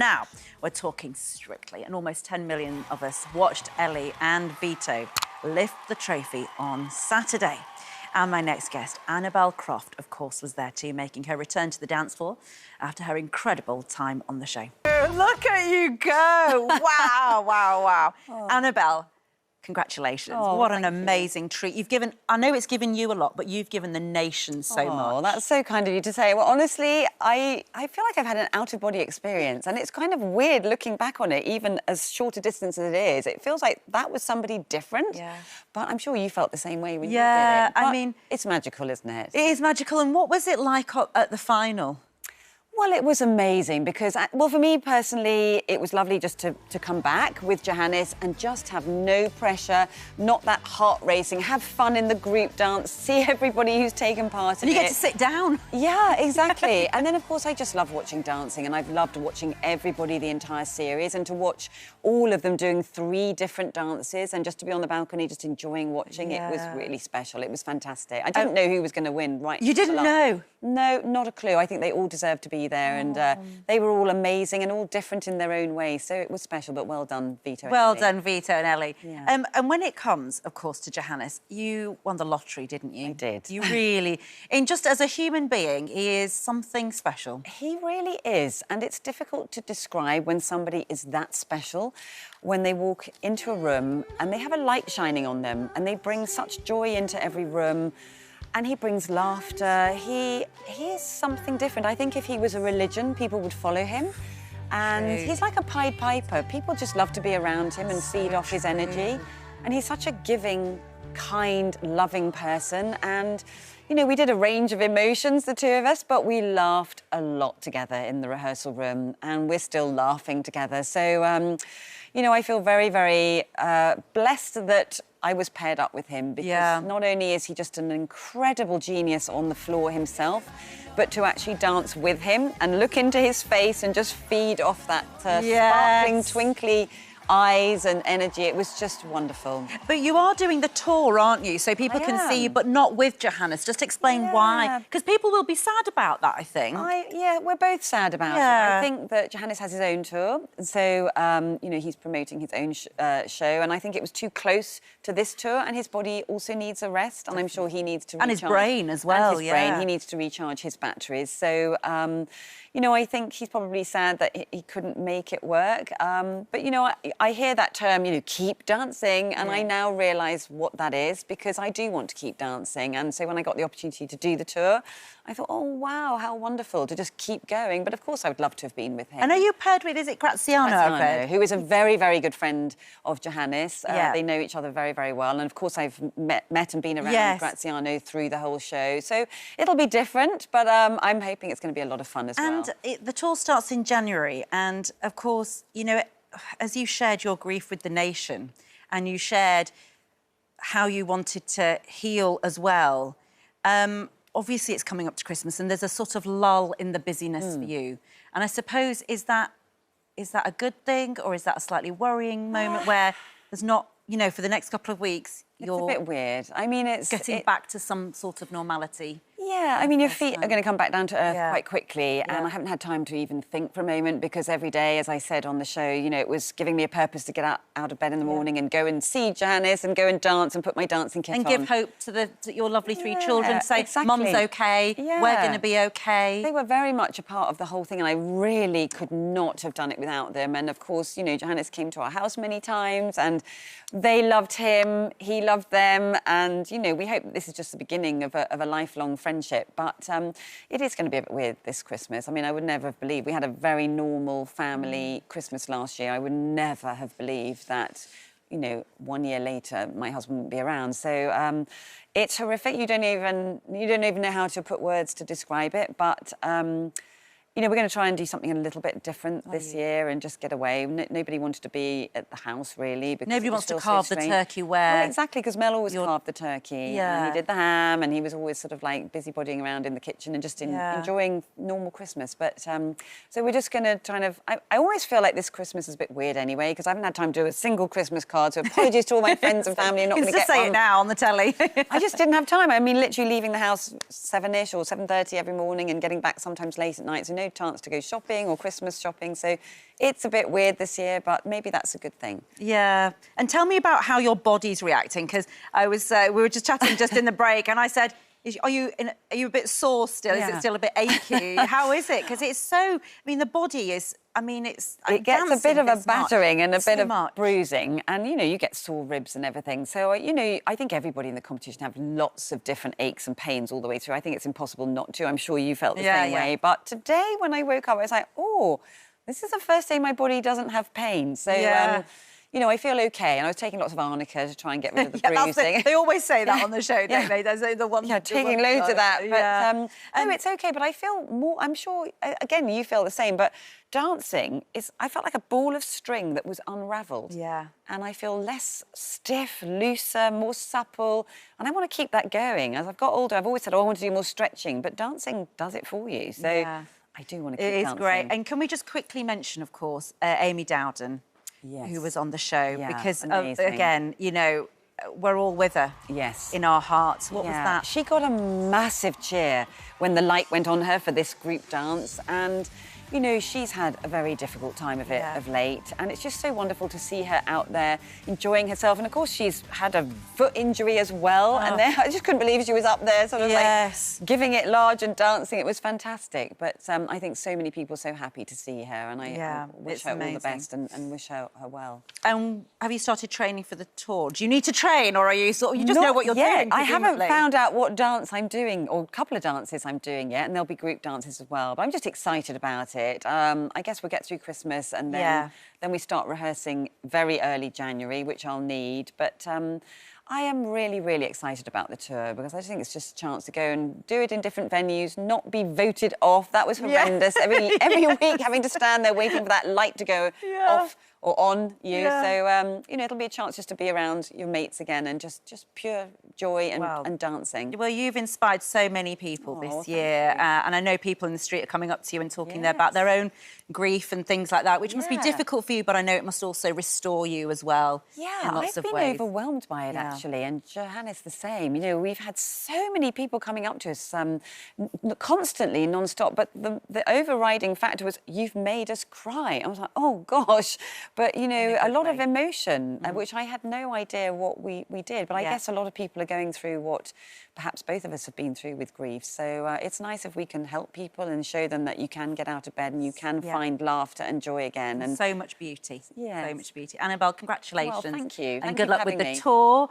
Now, we're talking Strictly, and almost 10 million of us watched Ellie and Vito lift the trophy on Saturday. And my next guest, Annabel Croft, of course, was there too, making her return to the dance floor after her incredible time on the show. Look at you go! Wow, wow, wow. Oh. Annabel, congratulations. Oh, what an amazing treat. You've given, I know it's given you a lot, but you've given the nation so much. Oh, that's so kind of you to say. Well, honestly, I feel like I've had an out-of-body experience, and it's kind of weird looking back on it, even as short a distance as it is. It feels like that was somebody different. Yeah. But I'm sure you felt the same way when you did it. Yeah, I mean... It's magical, isn't it? It is magical. And what was it like at the final? Well, it was amazing because, well, for me personally, it was lovely just to come back with Johannes and just have no pressure, not that heart racing, have fun in the group dance, see everybody who's taken part in it. And you get to sit down. Yeah, exactly. And then, of course, I just love watching dancing, and I've loved watching everybody the entire series, and to watch all of them doing 3 different dances and just to be on the balcony just enjoying watching it was really special. It was fantastic. I didn't know who was going to win right. You didn't know? No, not a clue. I think they all deserved to be there, and they were all amazing and all different in their own way, so it was special. But well done, Vito. Well done, Vito and Ellie. Yeah. And when it comes, of course, to Johannes, you won the lottery, didn't you? I did. You really, and just as a human being, he is something special. He really is, and it's difficult to describe when somebody is that special. When they walk into a room and they have a light shining on them, and they bring such joy into every room. And he brings laughter. He is something different. I think if he was a religion, people would follow him. And he's like a Pied Piper. People just love to be around him and feed off his energy. And he's such a giving, kind, loving person. And, you know, we did a range of emotions, the two of us, but we laughed a lot together in the rehearsal room, and we're still laughing together. So, you know, I feel very, very blessed that I was paired up with him, because not only is he just an incredible genius on the floor himself, but to actually dance with him and look into his face and just feed off that sparkling, twinkly eyes and energy. It was just wonderful. But you are doing the tour, aren't you? So people can see you, but not with Johannes. Just explain why. Because people will be sad about that, I think. Yeah, we're both sad about it. I think that Johannes has his own tour. So, you know, he's promoting his own show. And I think it was too close to this tour. And his body also needs a rest. And I'm sure he needs to recharge. And his brain as well, and his brain. He needs to recharge his batteries. So, you know, I think he's probably sad that he couldn't make it work. But, you know, I hear that term, you know, keep dancing, and I now realise what that is, because I do want to keep dancing. And so when I got the opportunity to do the tour, I thought, oh, wow, how wonderful to just keep going. But, of course, I would love to have been with him. And are you paired with, is it Graziano? Who is a very, very good friend of Johannes. They know each other very, very well. And, of course, I've met and been around Graziano through the whole show. So it'll be different, but I'm hoping it's going to be a lot of fun as well. And the tour starts in January. And, of course, you know, as you shared your grief with the nation and you shared how you wanted to heal as well, obviously it's coming up to Christmas and there's a sort of lull in the busyness for you. And I suppose, is that a good thing, or is that a slightly worrying moment where there's not, you know, for the next couple of weeks, you're... It's a bit weird. I mean, it's... Getting back to some sort of normality. Yeah, I mean, your feet are going to come back down to earth quite quickly, and I haven't had time to even think for a moment, because every day, as I said on the show, you know, it was giving me a purpose to get out of bed in the morning and go and see Johannes and go and dance and put my dancing kit on. And give hope to your lovely 3 children, say, Mum's OK, we're going to be OK. They were very much a part of the whole thing, and I really could not have done it without them. And, of course, you know, Johannes came to our house many times, and they loved him, he loved them, and, you know, we hope that this is just the beginning of a lifelong friendship. But it is going to be a bit weird this Christmas. I mean, I would never have believed... We had a very normal family Christmas last year. I would never have believed that, you know, 1 year later, my husband wouldn't be around. So it's horrific. You don't even know how to put words to describe it. But you know, we're going to try and do something a little bit different this year and just get away. Nobody wanted to be at the house, really. Because nobody wants to carve the turkey where... Well, exactly, because Mel always carved the turkey. And he did the ham, and he was always sort of, like, busybodying around in the kitchen and just enjoying normal Christmas. But, so we're just going to kind of... I always feel like this Christmas is a bit weird anyway, because I haven't had time to do a single Christmas card, so apologies to all my friends and family. I'm not going to get say it now on the telly. I just didn't have time. I mean, literally leaving the house 7-ish or 7:30 every morning and getting back sometimes late at night, so no chance to go shopping or Christmas shopping. So it's a bit weird this year, but maybe that's a good thing. Yeah. And tell me about how your body's reacting, because we were just chatting just in the break, and I said, are you a bit sore still? Yeah. Is it still a bit achy? How is it? Because it's so, I mean, the body is, I mean, it's... It gets a bit of a battering and a bit of much. bruising, and, you know, you get sore ribs and everything. So, you know, I think everybody in the competition have lots of different aches and pains all the way through. I think it's impossible not to. I'm sure you felt the same way. But today, when I woke up, I was like, oh, this is the first day my body doesn't have pain. So, you know, I feel OK. And I was taking lots of arnica to try and get rid of the bruising. They always say that on the show, don't they? There's the one... Yeah, taking loads of that. But, no, it's OK. But I feel more... I'm sure, again, you feel the same. But dancing is... I felt like a ball of string that was unravelled. Yeah. And I feel less stiff, looser, more supple. And I want to keep that going. As I've got older, I've always said, oh, I want to do more stretching. But dancing does it for you. So I do want to keep dancing. It is great. And can we just quickly mention, of course, Amy Dowden? Yes. Who was on the show, because amazing. Again, you know, we're all with her. Yes. In our hearts. What was that? She got a massive cheer when the light went on her for this group dance, and you know, she's had a very difficult time of it of late, and it's just so wonderful to see her out there enjoying herself. And of course, she's had a foot injury as well, and I just couldn't believe she was up there, sort of like giving it large and dancing. It was fantastic. But I think so many people are so happy to see her, and I wish her all the best and wish her well. And have you started training for the tour? Do you need to train, or are you sort of, you just know what you're doing? I haven't found out what dance I'm doing, or a couple of dances I'm doing yet, and there'll be group dances as well. But I'm just excited about it. I guess we'll get through Christmas, and then we start rehearsing very early January, which I'll need. But I am really, really excited about the tour, because I just think it's just a chance to go and do it in different venues, not be voted off. That was horrendous. Every week having to stand there waiting for that light to go off or on you. So, you know, it'll be a chance just to be around your mates again and just pure joy and dancing. Well, you've inspired so many people this year, and I know people in the street are coming up to you and talking there about their own grief and things like that, which must be difficult for you, but I know it must also restore you as well. Yeah, in lots I've of been ways. overwhelmed by it actually, and Johannes the same. You know, we've had so many people coming up to us constantly, non-stop, but the overriding factor was, you've made us cry. I was like, oh gosh. But, you know, a lot of emotion, which I had no idea what we did. But I guess a lot of people are going through what perhaps both of us have been through with grief. So it's nice if we can help people and show them that you can get out of bed and you can find laughter and joy again. And so much beauty. Yes. So much beauty. Annabel, congratulations. Well, thank you. And good luck with the tour.